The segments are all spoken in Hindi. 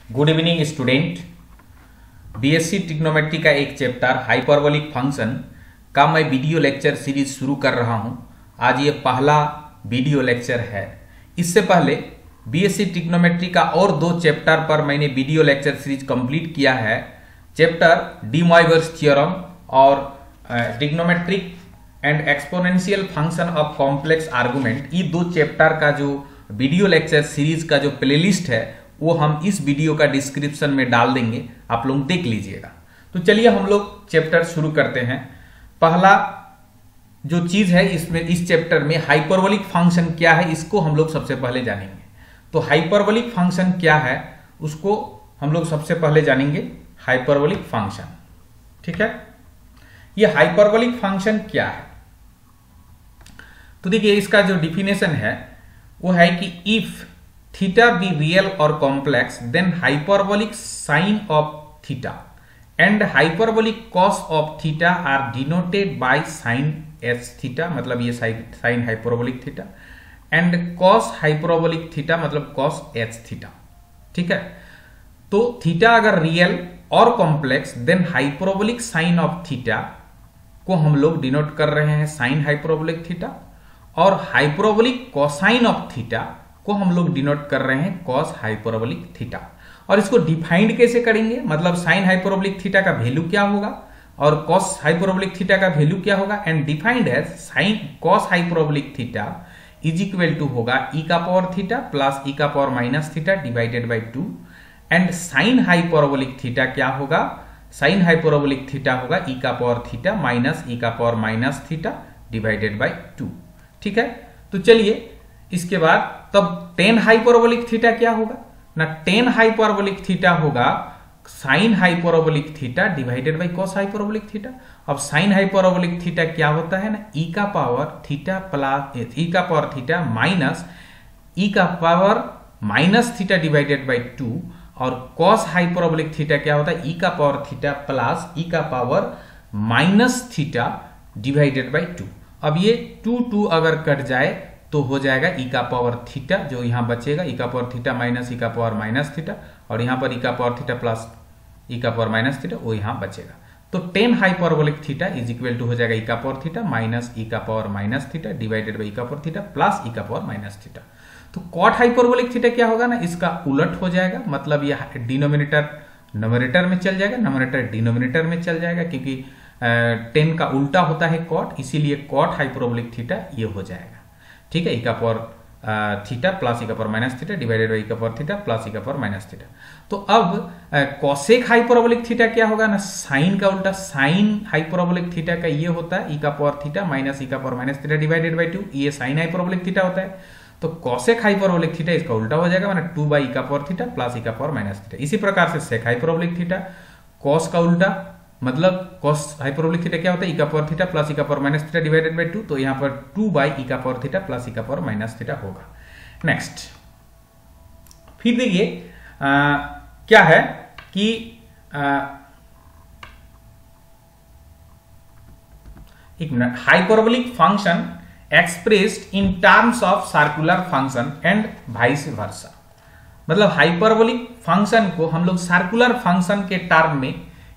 Good evening student. BSc trigonometry का एक चैप्टर हाइपरबोलिक फंक्शन का मैं वीडियो लेक्चर सीरीज शुरू कर रहा हूं। आज ये पहला वीडियो लेक्चर है। इससे पहले बीएससी ट्रिग्नोमेट्री का और दो चैप्टर पर मैंने वीडियो लेक्चर सीरीज कंप्लीट किया है। चैप्टर डी मोइवर्स थ्योरम और trigonometric and exponential function of complex argument, ये दो चैप्टर का जो वीडियो लेक्चर सीरीज का जो प्लेलिस्ट है वो हम इस वीडियो का डिस्क्रिप्शन में डाल देंगे, आप लोग देख लीजिएगा। तो चलिए हम लोग चैप्टर शुरू करते हैं। पहला जो चीज है इसमें, इस चैप्टर में हाइपरबोलिक फंक्शन क्या है इसको हम लोग सबसे पहले जानेंगे। तो हाइपरबोलिक फंक्शन क्या है उसको हम लोग सबसे पहले जानेंगे। हाइपरबोलिक फंक्शन, ठीक है। ये हाइपरबोलिक फंक्शन क्या है तो देखिए, इसका जो डिफिनेशन है वो है कि इफ थीटा बी रियल और complex then hyperbolic sine of theta and hyperbolic cos of theta are denoted by sine h theta, मतलब ये sine hyperbolic theta, and cos hyperbolic theta मतलब कॉस एच थीटा, ठीक है। तो थीटा अगर रियल और complex then hyperbolic sine of theta को हम लोग डिनोट कर रहे हैं साइन हाइपरबोलिक थीटा, और हाइपरबोलिक कोसाइन ऑफ थीटा को हम लोग डिनोट कर रहे हैं कॉस हाइपरबोलिक थीटा। और इसको डिफाइंड कैसे करेंगे, मतलब साइन हाइपरबोलिक थीटा का वैल्यू क्या होगा और कॉस हाइपरबोलिक थीटा का वैल्यू क्या होगा, and defined as sine cos hyperbolic theta is equal to होगा ई का पावर थीटा प्लस ई का power minus theta divided by 2, and sine hyperbolic theta क्या होगा, साइन हाइपरबोलिक थीटा होगा ई का पावर थीटा माइनस ई का power minus theta divided by 2, ठीक है। तो चलिए इसके बाद तब टेन हाइपरबोलिक थीटा क्या होगा ना, टेन हाइपरबोलिक थीटा होगा sign hyperbolic theta divided by cos hyperbolic theta. अब साइन हाइपरबोलिक थीटा क्या होता है ना, ई का पावर थीटा प्लस ई का पावर थीटा माइनस ई का power minus theta divided by 2, और कॉस हाइपरबोलिक थीटा क्या होता है, ई का पावर थीटा प्लस ई का power minus theta divided by 2। अब ये 2 अगर कट जाए तो हो जाएगा ई का पावर थीटा, जो यहां बचेगा ई का पावर थीटा माइनस ई का पावर माइनस थीटा, और यहां पर ई का पावर थीटा प्लस ई का पावर माइनस थीटा वो यहां बचेगा। तो tan hyperbolic theta is equal to हो जाएगा ई का पावर थीटा माइनस ई का power minus theta divided by E का पावर थीटा प्लस ई का पावर माइनस थीटा। तो कॉट हाइपरबोलिक थीटा क्या होगा ना, इसका उलट हो जाएगा, मतलब यह डिनोमिनेटर नोमिनेटर में चल जाएगा, नोमिनेटर डिनोमिनेटर में चल जाएगा, क्योंकि 10 का उल्टा होता है कॉट, इसीलिए कॉट हाइपरबोलिक थीटा ये हो जाएगा, ठीक है। ई का पावर थीटा प्लस ई का power minus theta divided by E का पावर थीटा प्लस ई का पावर माइनस थीटा। तो अब कॉसेक हाइपरबोलिक थीटा क्या होगा ना, साइन का उल्टा, साइन हाइपरबोलिक थीटा का ये होता है ई का पावर थीटा माइनस ई का power minus theta divided by 2, ये साइन हाइपरबोलिक थीटा होता है। तो कॉसेक हाइपरबोलिक थीटा इसका उल्टा हो जाएगा, मतलब 2 बाई ई का पावर थीटा प्लस ई का पावर माइनस थीटा। इसी प्रकार से सेक हाइपरबोलिक थीटा, कॉस का उल्टा मतलब कॉस हाइपरबोलिक थीटा क्या होता है, ई का पावर थीटा प्लस ई का power minus theta divided by 2, तो यहां पर 2 बाई ई का पावर थीटा प्लस ई का पावर माइनस थीटा होगा। नेक्स्ट फिर देखिए क्या है कि एक minute, hyperbolic function expressed in terms of circular function and vice versa, मतलब हाइपरबोलिक फंक्शन को हम लोग सर्कुलर फंक्शन के टर्म में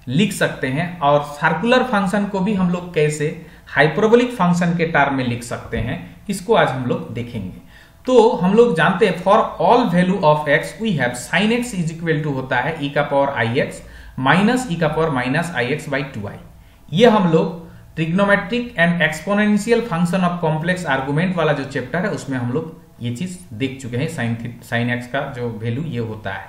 लिख सकते हैं, और सर्कुलर फंक्शन को भी हम लोग कैसे हाइपरबोलिक फंक्शन के टर्म में लिख सकते हैं इसको आज हम लोग देखेंगे। तो हम लोग जानते हैं for all value of x we have sine x is equal to होता है ई का पावर आई एक्स माइनस ई का power minus I x by 2i। ये हम लोग trigonometric and exponential function of complex argument वाला जो चैप्टर है उसमें हम लोग ये चीज देख चुके हैं, साइन एक्स का जो वैल्यू ये होता है,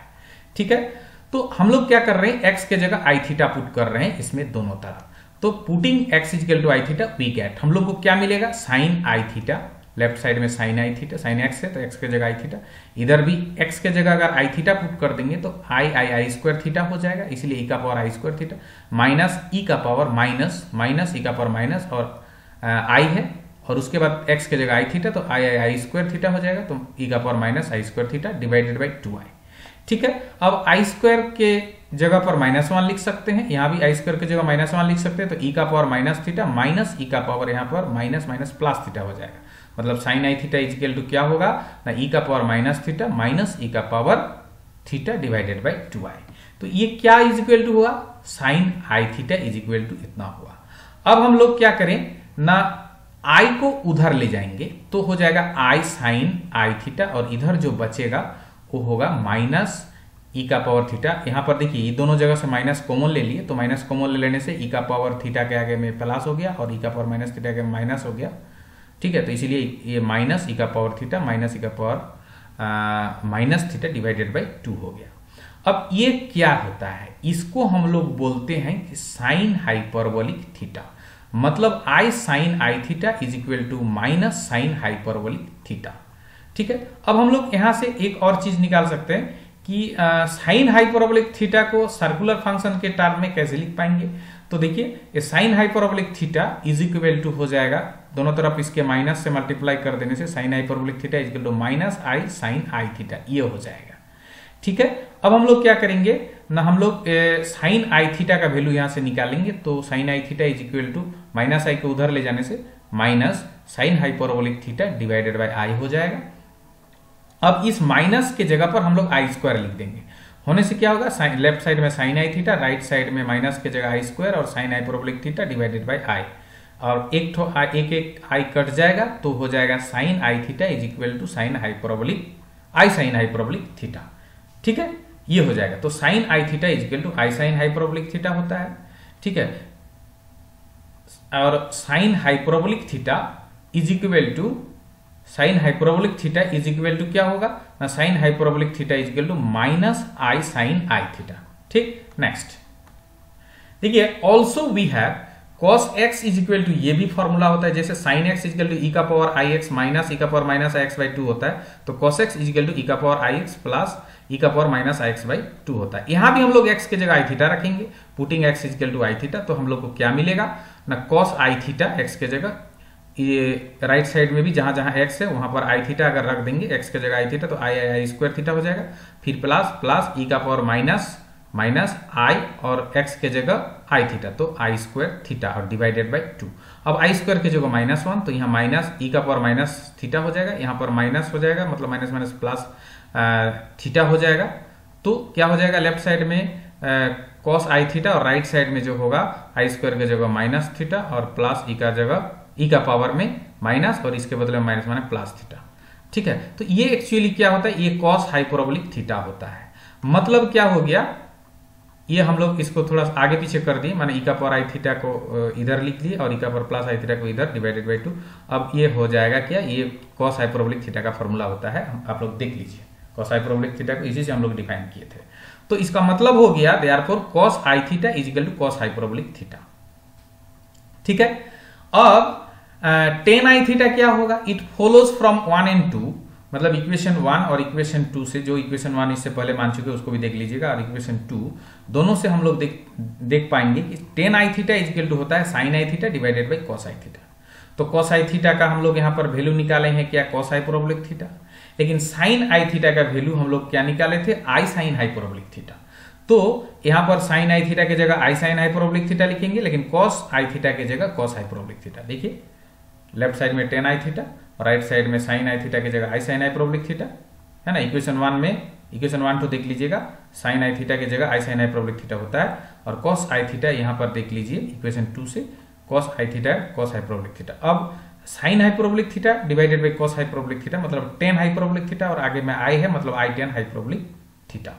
ठीक है। तो हम लोग क्या कर रहे हैं, एक्स के जगह आई थीटा पुट कर रहे हैं इसमें दोनों तरफ। तो putting x equal to i theta we get, हम लोग को क्या मिलेगा, साइन आई थीटा, लेफ्ट साइड में साइन आई थीटा, साइन एक्स है तो एक्स के जगह आई थीटा, इधर भी एक्स के जगह अगर आई थीटा पुट कर देंगे तो आई स्क्वायर थीटा हो जाएगा, इसलिए ई का पावर आई स्क्वायर थीटा माइनस ई का पावर माइनस माइनस ई का पावर माइनस और आई है, और उसके बाद एक्स के जगह आई थीटा तो आई स्क्वायर थीटा हो जाएगा, तो ई का power minus i square theta divided by 2i, ठीक है। अब आई स्क्वायर के जगह पर -1 लिख सकते हैं, यहां भी आई स्क्वायर की जगह -1 लिख सकते हैं, तो ई का पावर माइनस थीटा माइनस ई का पावर यहां पर माइनस माइनस प्लस थीटा हो जाएगा, मतलब sine I theta is equal to क्या होगा ना, ई का पावर माइनस थीटा माइनस ई का power theta divided by 2i। तो ये क्या इज इक्वल टू हुआ, sine I theta is equal to इतना हुआ। अब हम लोग क्या करें ना, आई को उधर ले जाएंगे तो हो जाएगा आई साइन आई थीटा, और इधर जो बचेगा वो होगा माइनस ई का पावर थीटा। यहां पर देखिए ये दोनों जगह से माइनस कॉमन ले लिए, तो माइनस कॉमन ले लेने से ई का पावर थीटा के आगे में प्लस हो गया और ई का पावर माइनस थीटा के माइनस हो गया। ठीक है, तो इसीलिए ये माइनस ई का पावर थीटा माइनस ई का power minus theta divided by 2 हो गया। अब ये क्या होता है, इसको हम लोग बोलते हैं कि साइन हाइपरबोलिक थीटा, मतलब I sine I theta is equal to minus sine hyperbolic theta. ठीक है, अब हम लोग यहां से एक और चीज निकाल सकते हैं कि साइन हाइपरबोलिक थीटा को सर्कुलर फंक्शन के टर्म में कैसे लिख पाएंगे। तो देखिए sine hyperbolic theta is equal to हो जाएगा, दोनों तरफ इसके माइनस से मल्टीप्लाई कर देने से sine hyperbolic theta is equal to minus I sine I theta, ये हो जाएगा। ठीक है, अब हम लोग क्या करेंगे ना, हम लोग साइन आई थीटा का वैल्यू यहां से निकालेंगे, तो sine I theta is equal to minus I को उधर ले जाने से minus sine hyperbolic theta divided by I हो जाएगा। अब इस माइनस के जगह पर हम लोग आई स्क्वायर लिख देंगे, होने से क्या होगा, लेफ्ट साइड में साइन आई थीटा, राइट साइड में माइनस के जगह आई स्क्वायर और sine hyperbolic theta divided by i, और एक आई कट जाएगा तो हो जाएगा sine I theta is equal to sine hyperbolic i sine hyperbolic theta. ठीक है, ये हो जाएगा, तो sine I theta is equal to i sine hyperbolic theta होता है। ठीक है, और sine hyperbolic theta is equal to sine hyperbolic theta is equal to क्या होगा ना, sine hyperbolic theta is equal to minus I sine I theta. ठीक, नेक्स्ट देखिए also we have cos x is equal to, ये भी फॉर्मूला होता है, जैसे sin x is equal to E का पावर आई एक्स माइनस ई का power minus I x by 2 होता है, तो cos x is equal to E का पावर आई एक्स प्लस ई का power minus I x by 2 होता है। यहां भी हम लोग x के जगह आई थीटा रखेंगे, putting x is equal to i theta, तो हम लोग को क्या मिलेगा ना, cos आई थीटा x के जगह, ये राइट साइड में भी जहां जहां x है वहां पर आई थीटा अगर रख देंगे, x के जगह आई थीटा तो आई स्क्वायर थीटा हो जाएगा, फिर प्लस प्लस ई का पावर माइनस माइनस आई और x के जगह आई थीटा, तो आई स्क्वायर थीटा और डिवाइडेड बाई 2। अब आई स्क्वायर के जगह -1, तो यहाँ माइनस ई का पावर माइनस थीटा हो जाएगा, यहाँ पर माइनस हो जाएगा, मतलब माइनस माइनस प्लस थीटा हो जाएगा। तो क्या हो जाएगा, लेफ्ट साइड में कॉस आई थीटा और राइट साइड में जो होगा आई स्क्वायर के जगह माइनस थीटा और प्लस ई का जगह ई का पावर में माइनस और इसके बदले में माइनस माने प्लस थीटा। ठीक है, तो ये एक्चुअली क्या होता है, ये कॉस हाइपरबोलिक थीटा होता है। मतलब क्या हो गया, ये हम लोग इसको थोड़ा आगे पीछे कर दिए, माने ई का पावर आई थीटा को इधर लिख दिए और ई का पावर प्लस आई थीटा को इधर डिवाइडेड बाई 2। अब ये हो जाएगा क्या, ये कॉस हाइपरबोलिक थीटा का फॉर्मूला होता है, आप लोग देख लीजिए, कॉस हाइपरबोलिक थीटा को इसी से हम लोग डिफाइन किए थे। तो इसका मतलब हो गया therefore cos i theta is equal to cos hyperbolic theta. ठीक है, अब टेन आई थीटा क्या होगा, इट फॉलोज फ्रॉम 1 and 2, मतलब इक्वेशन 1 और इक्वेशन 2 से, जो इक्वेशन 1 इससे पहले मान चुके उसको भी देख लीजिएगा, और इक्वेशन 2 दोनों से हम लोग देख पाएंगे कि tan i theta is equal to होता है sine I theta divided by cos i theta. तो कॉस आई थीटा का हम लोग यहाँ पर वैल्यू निकाले हैं क्या, कॉस हाइपरबोलिक थीटा, लेकिन साइन आई थीटा का वैल्यू हम लोग क्या निकाले थे, आई साइन हाइपरबोलिक थीटा। तो यहाँ पर साइन आई थीटा की जगह आई साइन हाइपरबोलिक थीटा लिखेंगे, लेकिन कॉस आई थीटा की जगह कॉस हाइपरबोलिक थीटा। देखिए लेफ्ट साइड में टेन आई थीटा और राइट साइड में साइन आई थीटा की जगह आई साइन हाइपरबोलिक थीटा है ना। इक्वेशन 1 में, इक्वेशन 1 2 देख लीजिएगा, साइन आई थीटा की जगह आई साइन हाइपरबोलिक थीटा होता है, और कॉस आई थीटा यहाँ पर देख लीजिए इक्वेशन 2 से cos i theta cos hyperbolic theta. अब sine hyperbolic theta divided by cos hyperbolic theta मतलब टेन हाइपरबोलिक थीटा, और आगे में आई है मतलब आई टेन हाइपरबोलिक थीटा।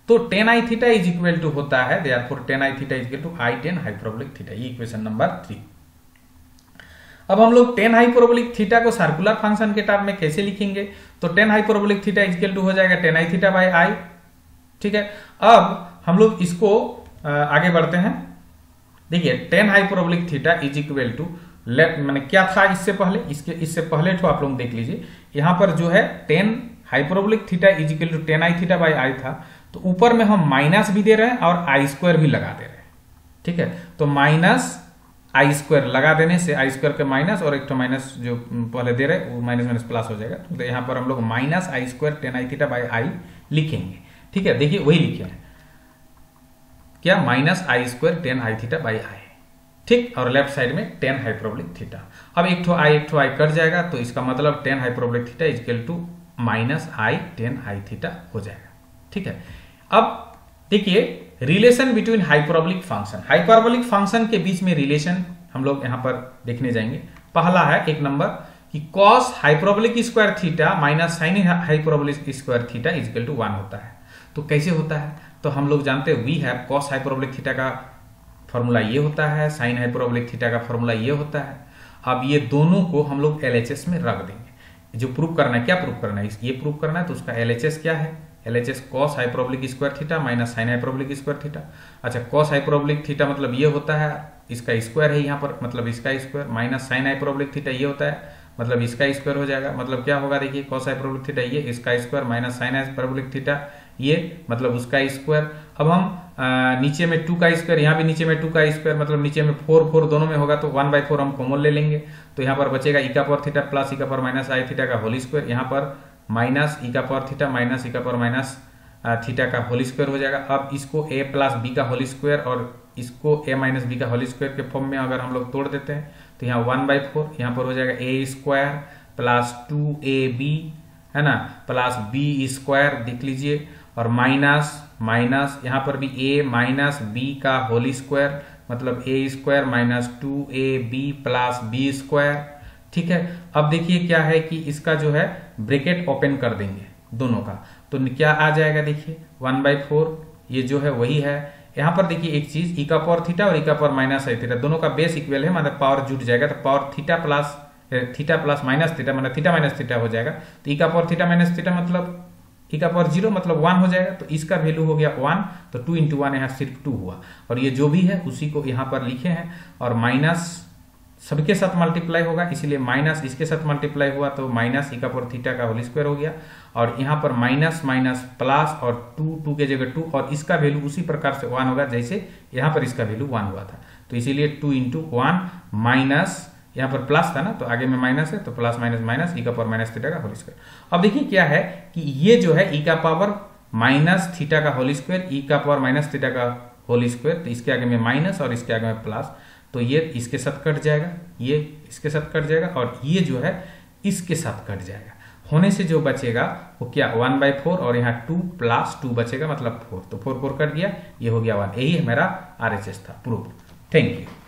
तो tan i theta is equal to होता है therefore tan i theta is equal to i tan hyperbolic theta. ये इक्वेशन नंबर 3। अब हम लोग टेन हाइपरबोलिक थीटा को सर्कुलर फंक्शन के टर्म में कैसे लिखेंगे, तो tan hyperbolic theta is equal to हो जाएगा tan i theta by i. ठीक है, अब हम लोग इसको आगे बढ़ते हैं। देखिए tan hyperbolic theta is equal to मैंने क्या था इससे पहले, इससे पहले तो आप लोग देख लीजिए, यहां पर जो है tan hyperbolic theta is equal to tan i theta by i था, तो ऊपर में हम माइनस भी दे रहे हैं और आई स्क्वायर भी लगा दे रहे हैं। ठीक है, तो माइनस आई स्क्वायर लगा देने से आई स्क्वायर के माइनस और एक तो माइनस जो पहले दे रहे वो माइनस माइनस प्लस हो जाएगा, तो यहाँ पर हम लोग minus i square tan i theta by i लिखेंगे। ठीक है, देखिए वही लिखे हैं क्या, minus i square tan i theta by i. ठीक, और लेफ्ट साइड में टेन हाइपरबोलिक थीटा। अब एक ठो आई कट जाएगा, तो इसका मतलब tan hyperbolic theta is equal to minus i tan i theta हो जाएगा। ठीक है। अब देखिए relation between hyperbolic function, hyperbolic function के बीच में रिलेशन हम लोग यहां पर देखने जाएंगे। पहला है एक नंबर कि cos hyperbolic square theta minus sine hyperbolic square theta is equal to 1 होता है। तो कैसे होता है, तो हम लोग जानते हैं we have cos hyperbolic theta का फॉर्मूला ये होता है, साइन हाइपरबोलिक थीटा का फॉर्मूला ये होता है। अब ये दोनों को हम लोग LHS में रख देंगे। जो प्रूव करना है, क्या प्रूव करना है, ये प्रूव करना है, तो उसका LHS क्या है, LHS cos hyperbolic square theta minus sine hyperbolic square theta. अच्छा, कॉस हाइपरबोलिक थीटा मतलब ये होता है, इसका स्क्वायर है यहाँ पर, मतलब इसका square, minus sine hyperbolic theta ये होता है, मतलब इसका स्क्वायर हो जाएगा। मतलब क्या होगा, देखिए कॉस हाइपरबोलिक थीटा ये, इसका square minus sine hyperbolic theta ये, मतलब उसका स्क्वायर। अब हम नीचे में 2 का स्क्वायर, यहाँ भी नीचे में 2 का स्क्वायर, मतलब नीचे में 4 दोनों में होगा, तो 1/4 हम कॉमन ले लेंगे। तो यहाँ पर बचेगा ई का पावर थीटा प्लस ई का पावर माइनस आई थीटा का होल स्क्वायर, यहाँ पर माइनस ई का पावर थीटा माइनस ई का पावर माइनस थीटा का होल स्क्वायर हो जाएगा। अब इसको a प्लस बी का होल स्क्वायर और इसको a माइनस बी का होल स्क्वायर के फॉर्म में अगर हम लोग तोड़ देते हैं तो यहाँ 1/4 यहाँ पर हो जाएगा a स्क्वायर प्लस 2ab है ना, प्लस b स्क्वायर देख लीजिए, और माइनस माइनस यहाँ पर भी a माइनस b का होल स्क्वायर, मतलब a square minus 2ab plus b square. ठीक है। अब देखिए क्या है कि इसका जो है ब्रैकेट ओपन कर देंगे दोनों का, तो क्या आ जाएगा, देखिए 1/4 ये जो है वही है। यहाँ पर देखिए एक चीज, ई का पावर थीटा और ई का पावर माइनस आई थीटा दोनों का बेस इक्वल है, मतलब पावर जुट जाएगा, तो power theta plus minus theta मतलब थीटा माइनस थीटा हो जाएगा। तो ई का पावर थीटा माइनस थीटा मतलब ई का पावर 0 मतलब 1 हो जाएगा, तो इसका वैल्यू हो गया 1, तो 2 × 1 यहाँ सिर्फ 2 हुआ, और ये जो भी है उसी को यहाँ पर लिखे हैं, और माइनस सबके साथ मल्टीप्लाई होगा, इसीलिए माइनस इसके साथ मल्टीप्लाई हुआ तो माइनस ई का पावर थीटा का होल स्क्वायर हो गया, और यहाँ पर माइनस माइनस प्लस और 2 के जगह 2, और इसका वैल्यू उसी प्रकार से 1 होगा जैसे यहाँ पर इसका वैल्यू 1 हुआ था। तो इसीलिए 2 × 1 माइनस, यहाँ पर प्लस था ना तो आगे में माइनस है, तो प्लस माइनस माइनस ई का पावर माइनस थीटा का होल स्क्वायर। अब देखिए क्या है कि ये जो है ई का पावर माइनस थीटा का होल स्क्वायर, ई का पावर माइनस थीटा का होल स्क्वायर, तो इसके आगे में माइनस और इसके आगे में प्लस, तो ये इसके साथ कट जाएगा, ये इसके साथ कट जाएगा, और ये जो है इसके साथ कट जाएगा। होने से जो बचेगा वो क्या 1/4 और यहाँ 2 प्लस 2 बचेगा, मतलब 4, तो 4 कट गया, ये हो गया 1। यही हमारा RHS था प्रूफ। Thank you.